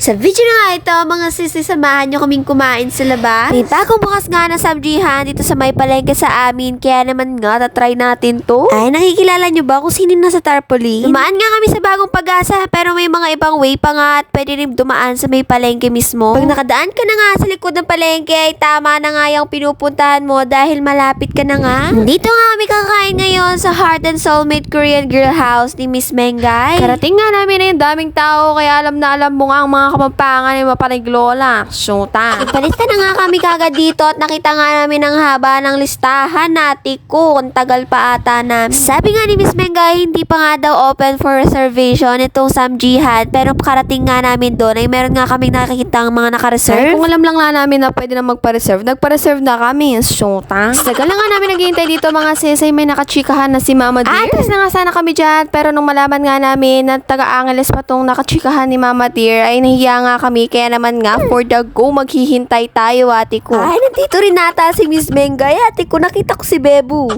Sa video na nga ito, mga sisi, samahan nyo kaming kumain sa labas. May bagong bukas nga na sabjihan dito sa may palengke sa amin, kaya naman nga, tatry natin to. Ay, nakikilala nyo ba kung sino nasa tarpaulin? Dumaan nga kami sa bagong Pag-asa, pero may mga ibang way pa nga at pwede rin dumaan sa may palengke mismo. Pag nakadaan ka na nga sa likod ng palengke, ay tama na nga yung pinupuntahan mo dahil malapit ka na nga. Dito nga kami kakain ngayon sa Heart and Soulmate Korean Grill House ni Miss Mengay. Karating nga namin na yung daming tao, kaya alam na alam mo nga ang mga kapampangan ng mapaniglola. Shota. Ipalista na nga kami kagad dito at nakita nga namin ang haba ng listahan natin ko. Ang tagal pa ata namin. Sabi nga ni Miss Mengay, hindi pa nga daw open for reservation itong samjihan, pero karating nga namin doon ay meron nga kaming nakikita ang mga naka-reserve. Kung alam lang na namin na pwede na magpa-reserve, nagpa-reserve na kami. Shota. Tagal na nga namin naghihintay dito mga sisay, may nakachikahan na si Mama Dear. Atas na nga sana kami dyan, pero nung malaman nga namin na taga-Angeles pa tong nakachikahan ni Mama Dear, ay nahiya nga kami, kaya naman nga for the go, maghihintay tayo, ate ko. Ay, nandito rin nata si Miss Mengay. Ate ko, nakita ko si Bebu.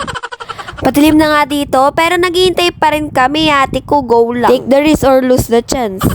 Patilim na nga dito, pero naghihintay pa rin kami. Ate ko, go lang. Take the risk or lose the chance.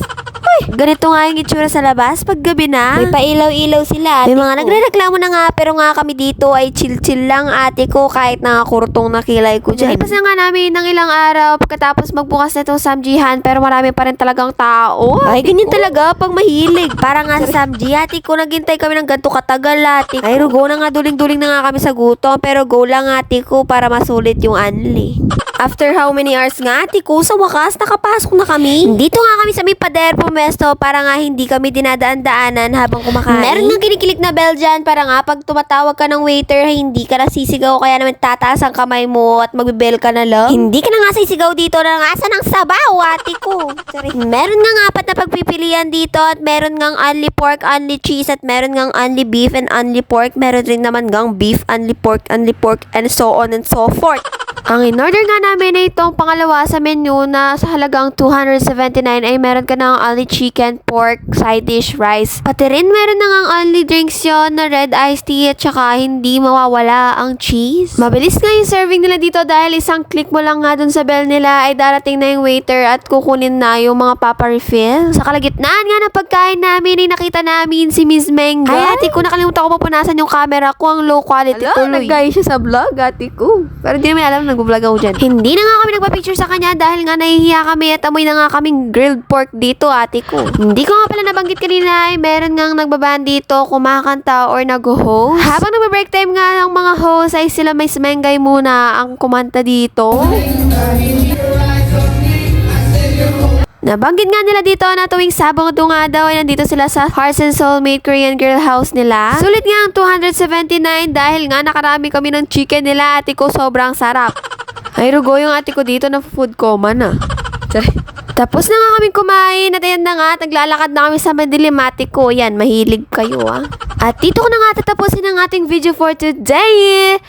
Ganito nga yung itsura sa labas pag gabi na. May pailaw-ilaw sila. May mga nagrereklamo na nga, pero nga kami dito ay chill-chill lang, ate ko, kahit nakakurtong na kilay ko dyan. Nalipas na nga namin ng ilang araw pagkatapos magbukas na itong samjihan, pero marami pa rin talagang tao. Ay, ganyan talaga pag mahilig. Para nga sa samji, ate ko, naghintay kami ng ganito katagal, ate ko. Ay, go na nga, duling-duling na nga kami sa gutom, pero go lang, ate ko, para masulit yung anli. After how many hours nga, Ate ko, sa wakas, nakapasok na kami. Dito nga kami sa may pader pumesto para nga hindi kami dinadaan-daanan habang kumakain. Meron nga kinikilik na bell dyan para nga pag tumatawag ka ng waiter, hindi ka na sisigaw, kaya naman tataas ang kamay mo at magbibel ka na lang. Hindi ka na nga sisigaw dito na nga asa ng sabaw, ate ko. Meron nga apat na pagpipilian dito at meron ngang only pork, only cheese at meron ngang only beef and only pork. Meron rin naman ngang beef, only pork, and so on and so forth. ang in-order nga namin ay itong pangalawa sa menu na sa halagang 279 ay meron ka ng only chicken, pork, side dish, rice. Pati rin meron na ngang only drinks yon na red iced tea at saka hindi mawawala ang cheese. Mabilis nga yung serving nila dito dahil isang click mo lang nga dun sa bell nila ay darating na yung waiter at kukunin na yung mga papa-refill. Sa kalagitnaan nga ng pagkain namin ay nakita namin si Miss Mengay. Ay ate ko, nakalimutan ko papunasan yung camera ko, ang low quality tuloy. Nag-gaya siya sa vlog, ate ko. Pero di naman alam, nag-vlog ako dyan. Hindi na nga kami nagpa-picture sa kanya dahil nga nahihiya kami at amoy na nga kaming grilled pork dito, ate ko. Hindi ko nga pala nabanggit kanina ay meron ngang nagbaban dito, kumakanta or nag-host. Habang nagba-break time nga ng mga host ay sila Miss Mengay muna ang kumanta dito. Nabanggit nga nila dito na tuwing Sabado nga daw ay nandito sila sa Hearts and Soulmate Korean Grill House nila. Sulit nga ang 279 dahil nga nakarami kami ng chicken nila, ate ko, sobrang sarap. Ay, rugo yung ate ko dito na food coma na. Tapos na nga kami kumain at ayan na nga, naglalakad na kami sa Mandilimati ko. Yan, mahilig kayo ah. At dito ko na nga tatapusin ang ating video for today.